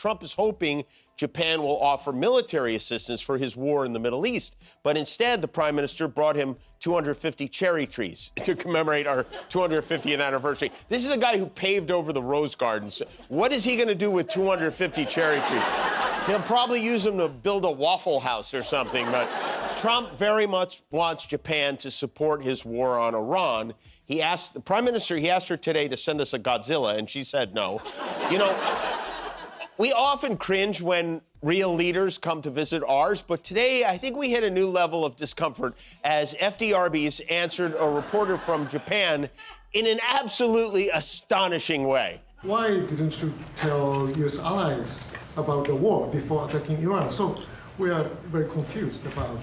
Trump is hoping Japan will offer military assistance for his war in the Middle East. But instead, the prime minister brought him 250 cherry trees to commemorate our 250th anniversary. This is a guy who paved over the rose gardens. What is he going to do with 250 cherry trees? He'll probably use them to build a Waffle House or something. But Trump very much wants Japan to support his war on Iran. He asked the prime minister, he asked her today to send us a Godzilla, and she said no. You know, we often cringe when real leaders come to visit ours, but today I think we hit a new level of discomfort as FDRBs answered a reporter from Japan in an absolutely astonishing way. Why didn't you tell U.S. allies about the war before attacking Iran? So we are very confused about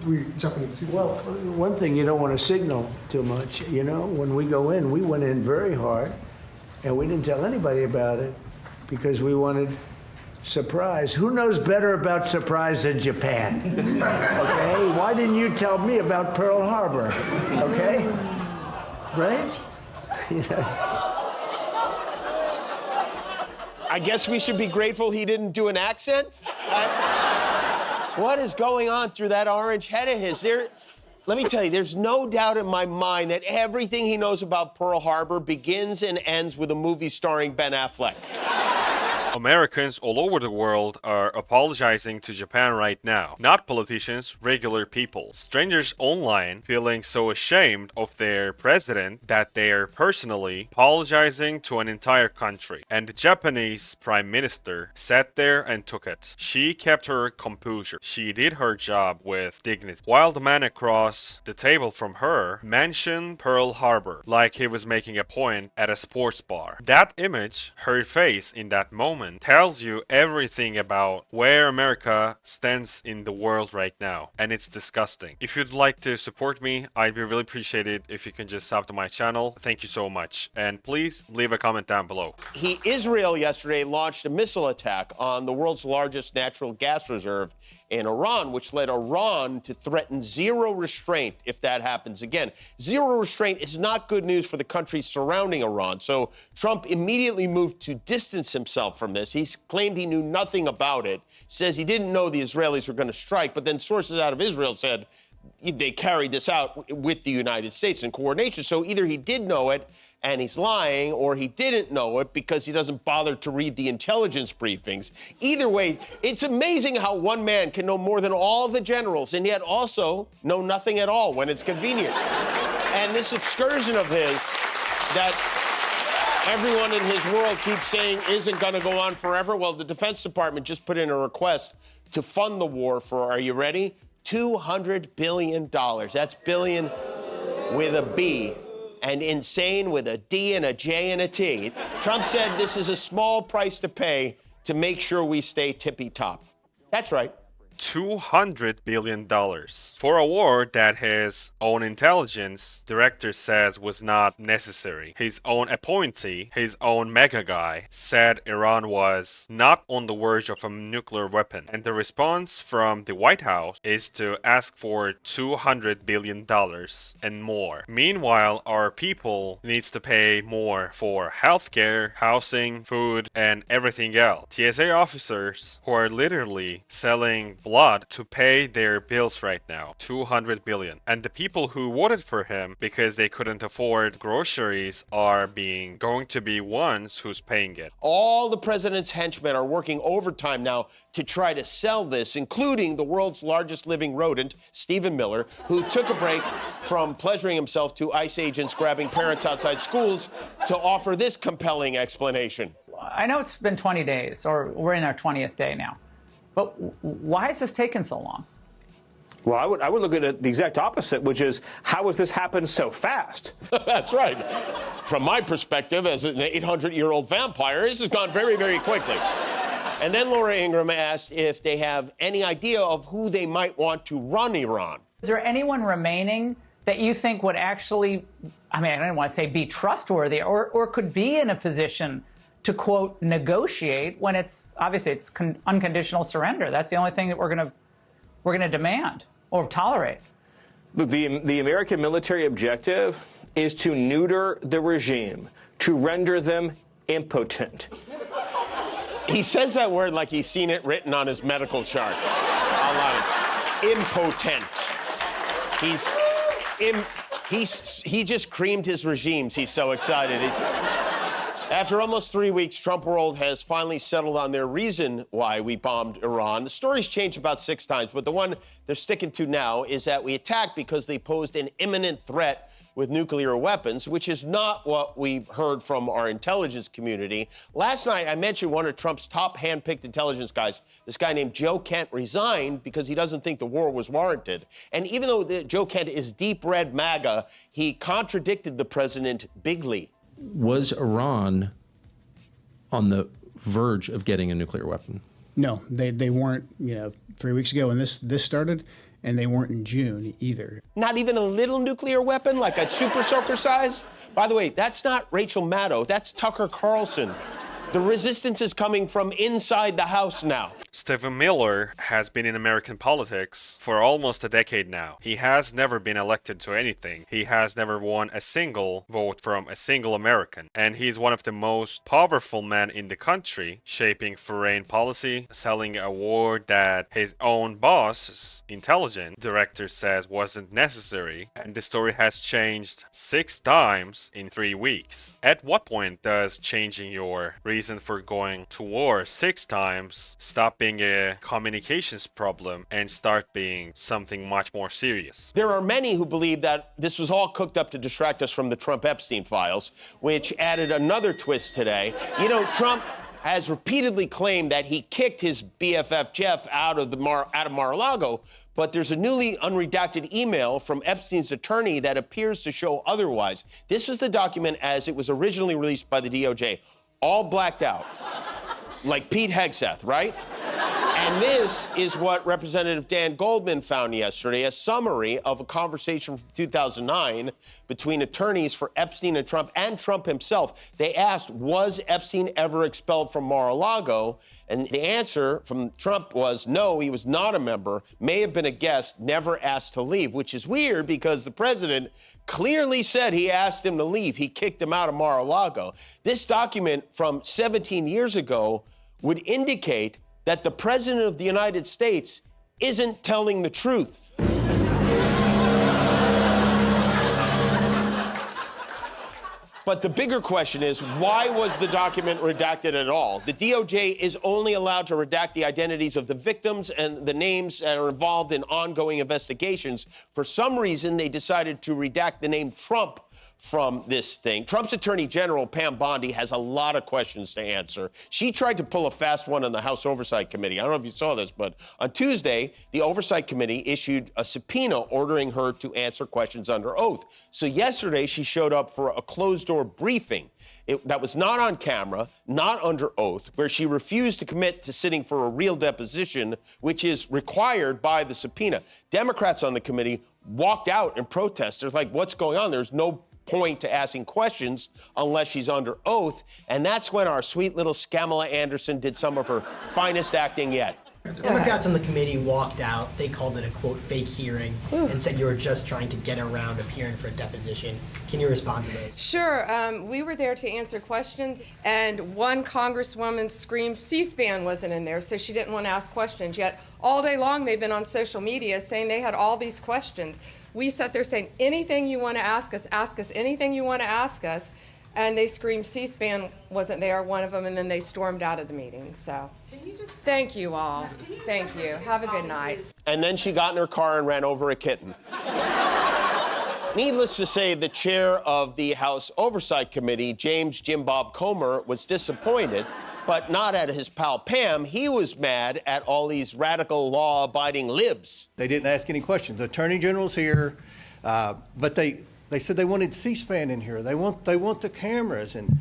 we Japanese citizens. Well, one thing, you don't want to signal too much. You know, when we go in, we went in very hard, and we didn't tell anybody about it because we wanted surprise. Who knows better about surprise than Japan? Okay? Why didn't you tell me about Pearl Harbor? Okay? Right? You know. I guess we should be grateful he didn't do an accent. What is going on through that orange head of his? Let me tell you, there's no doubt in my mind that everything he knows about Pearl Harbor begins and ends with a movie starring Ben Affleck. Americans all over the world are apologizing to Japan right now. Not politicians, regular people. Strangers online feeling so ashamed of their president that they are personally apologizing to an entire country. And the Japanese prime minister sat there and took it. She kept her composure. She did her job with dignity. While the man across the table from her mentioned Pearl Harbor like he was making a point at a sports bar. That image, her face in that moment, tells you everything about where America stands in the world right now, and it's disgusting. If you'd like to support me, I'd be really appreciated if you can just sub to my channel. Thank you so much, and please leave a comment down below. Israel yesterday launched a missile attack on the world's largest natural gas reserve in Iran, which led Iran to threaten zero restraint if that happens again. Zero restraint is not good news for the countries surrounding Iran. So Trump immediately moved to distance himself from this. He claimed he knew nothing about it, says he didn't know the Israelis were going to strike, but then sources out of Israel said they carried this out with the United States in coordination. So either he did know it and he's lying, or he didn't know it because he doesn't bother to read the intelligence briefings. Either way, it's amazing how one man can know more than all the generals and yet also know nothing at all when it's convenient. And this excursion of his that everyone in his world keeps saying isn't going to go on forever. Well, the Defense Department just put in a request to fund the war for, are you ready? $200 billion. That's billion with a B. And insane with a D and a J and a T. Trump said this is a small price to pay to make sure we stay tippy-top. That's right. $200 billion for a war that his own intelligence director says was not necessary. His own appointee, his own mega guy, said Iran was not on the verge of a nuclear weapon. And the response from the White House is to ask for $200 billion and more. Meanwhile, our people needs to pay more for healthcare, housing, food, and everything else. TSA officers who are literally selling blood to pay their bills right now, $200 billion. And the people who voted for him because they couldn't afford groceries are going to be ones who's paying it. All the president's henchmen are working overtime now to try to sell this, including the world's largest living rodent, Stephen Miller, who took a break from pleasuring himself to ICE agents grabbing parents outside schools to offer this compelling explanation. I know it's been 20 days, or we're in our 20th day now. But why has this taken so long? Well, I would look at it the exact opposite, which is, how has this happened so fast? That's right. From my perspective, as an 800-year-old vampire, this has gone very, very quickly. And then Laura Ingraham asked if they have any idea of who they might want to run Iran. Is there anyone remaining that you think would actually, I don't want to say be trustworthy, or could be in a position to, quote, negotiate when it's obviously it's unconditional surrender? That's the only thing that we're going to demand or tolerate. The American military objective is to neuter the regime, to render them impotent. He says that word like he's seen it written on his medical charts. I love it. Impotent. He just creamed his regimes. He's so excited. After almost 3 weeks, Trump world has finally settled on their reason why we bombed Iran. The story's changed about 6 times, but the one they're sticking to now is that we attacked because they posed an imminent threat with nuclear weapons, which is not what we've heard from our intelligence community. Last night, I mentioned one of Trump's top hand-picked intelligence guys, this guy named Joe Kent, resigned because he doesn't think the war was warranted. And even though Joe Kent is deep red MAGA, he contradicted the president bigly. Was Iran on the verge of getting a nuclear weapon? No, they weren't, 3 weeks ago when this started, and they weren't in June either. Not even a little nuclear weapon, like a super soaker size? By the way, that's not Rachel Maddow, that's Tucker Carlson. The resistance is coming from inside the House now. Stephen Miller has been in American politics for almost a decade now. He has never been elected to anything. He has never won a single vote from a single American. And he's one of the most powerful men in the country, shaping foreign policy, selling a war that his own boss, intelligence director, says wasn't necessary. And the story has changed 6 times in 3 weeks. At what point does changing your reason for going to war 6 times stop being a communications problem and start being something much more serious? There are many who believe that this was all cooked up to distract us from the Trump Epstein files, which added another twist today. Trump has repeatedly claimed that he kicked his BFF Jeff out of Mar-a-Lago, but there's a newly unredacted email from Epstein's attorney that appears to show otherwise. This was the document as it was originally released by the DOJ, all blacked out, like Pete Hegseth, right? And this is what Representative Dan Goldman found yesterday, a summary of a conversation from 2009 between attorneys for Epstein and Trump himself. They asked, was Epstein ever expelled from Mar-a-Lago? And the answer from Trump was no, he was not a member, may have been a guest, never asked to leave, which is weird because the president clearly said he asked him to leave. He kicked him out of Mar-a-Lago. This document from 17 years ago would indicate that the president of the United States isn't telling the truth. But the bigger question is, why was the document redacted at all? The DOJ is only allowed to redact the identities of the victims and the names that are involved in ongoing investigations. For some reason, they decided to redact the name Trump from this thing. Trump's Attorney General, Pam Bondi, has a lot of questions to answer. She tried to pull a fast one on the House Oversight Committee. I don't know if you saw this, but on Tuesday, the Oversight Committee issued a subpoena ordering her to answer questions under oath. So yesterday, she showed up for a closed-door briefing. That was not on camera, not under oath, where she refused to commit to sitting for a real deposition, which is required by the subpoena. Democrats on the committee walked out in protest. They're like, what's going on? There's no point to asking questions unless she's under oath. And that's when our sweet little Scamala Anderson did some of her finest acting yet. Democrats on the committee walked out. They called it a, quote, fake hearing and said you were just trying to get around appearing for a deposition. Can you respond to those? Sure. We were there to answer questions, and one congresswoman screamed C-SPAN wasn't in there, so she didn't want to ask questions. Yet all day long they've been on social media saying they had all these questions. We sat there saying, anything you want to ask us anything you want to ask us. And they screamed C-SPAN wasn't there, one of them, and then they stormed out of the meeting. So thank you all. Thank you. Have a good night. And then she got in her car and ran over a kitten. Needless to say, the chair of the House Oversight Committee, James Jim Bob Comer, was disappointed, but not at his pal Pam. He was mad at all these radical law-abiding libs. They didn't ask any questions. The Attorney General's here, but they said they wanted C-SPAN in here. They want the cameras, and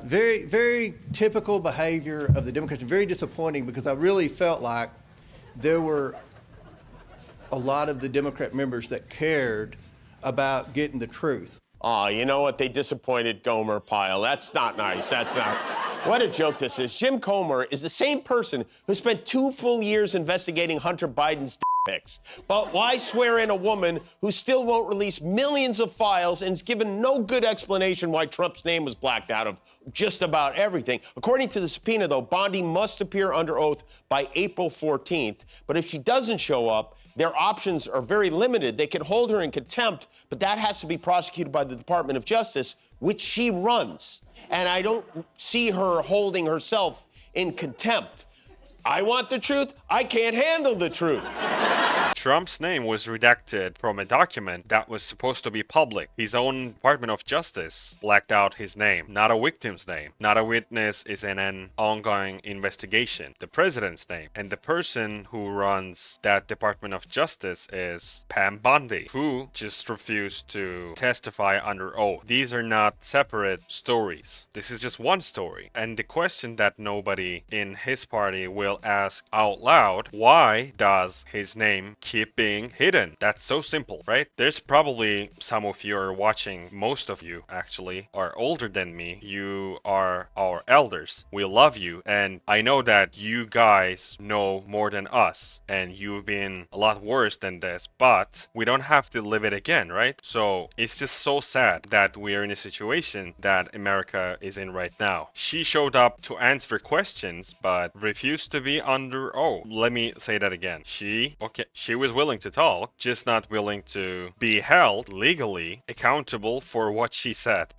very, very typical behavior of the Democrats. Very disappointing because I really felt like there were a lot of the Democrat members that cared about getting the truth. Aw, you know what? They disappointed Gomer Pyle. That's not nice. That's not. What a joke this is. Jim Comer is the same person who spent 2 full years investigating Hunter Biden's pics. But why swear in a woman who still won't release millions of files and has given no good explanation why Trump's name was blacked out of just about everything? According to the subpoena, though, Bondi must appear under oath by April 14th. But if she doesn't show up, their options are very limited. They could hold her in contempt, but that has to be prosecuted by the Department of Justice, which she runs. And I don't see her holding herself in contempt. I want the truth. I can't handle the truth. Trump's name was redacted from a document that was supposed to be public. His own Department of Justice blacked out his name, not a victim's name. Not a witness is in an ongoing investigation. The president's name. And the person who runs that Department of Justice is Pam Bondi, who just refused to testify under oath. These are not separate stories. This is just one story. And the question that nobody in his party will ask out loud, why does his name keep being hidden? That's so simple, right? There's probably some of you are watching, most of you actually are older than me. You are our elders. We love you, and I know that you guys know more than us, and you've been a lot worse than this, but we don't have to live it again, right? So it's just so sad that we are in a situation that America is in right now. She showed up to answer questions, but refused to be under oath. Let me say that again. She was willing to talk, just not willing to be held legally accountable for what she said.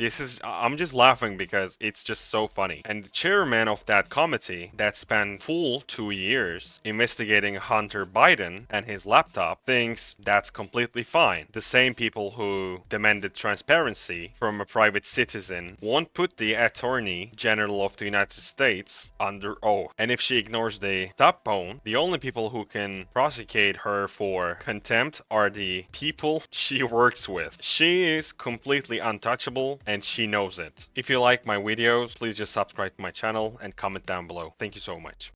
I'm just laughing because it's just so funny. And the chairman of that committee that spent full 2 years investigating Hunter Biden and his laptop thinks that's completely fine. The same people who demanded transparency from a private citizen won't put the Attorney General of the United States under oath. And if she ignores the stop bone, the only people who can prosecute her for contempt are the people she works with. She is completely untouchable and she knows it. If you like my videos, please just subscribe to my channel and comment down below. Thank you so much.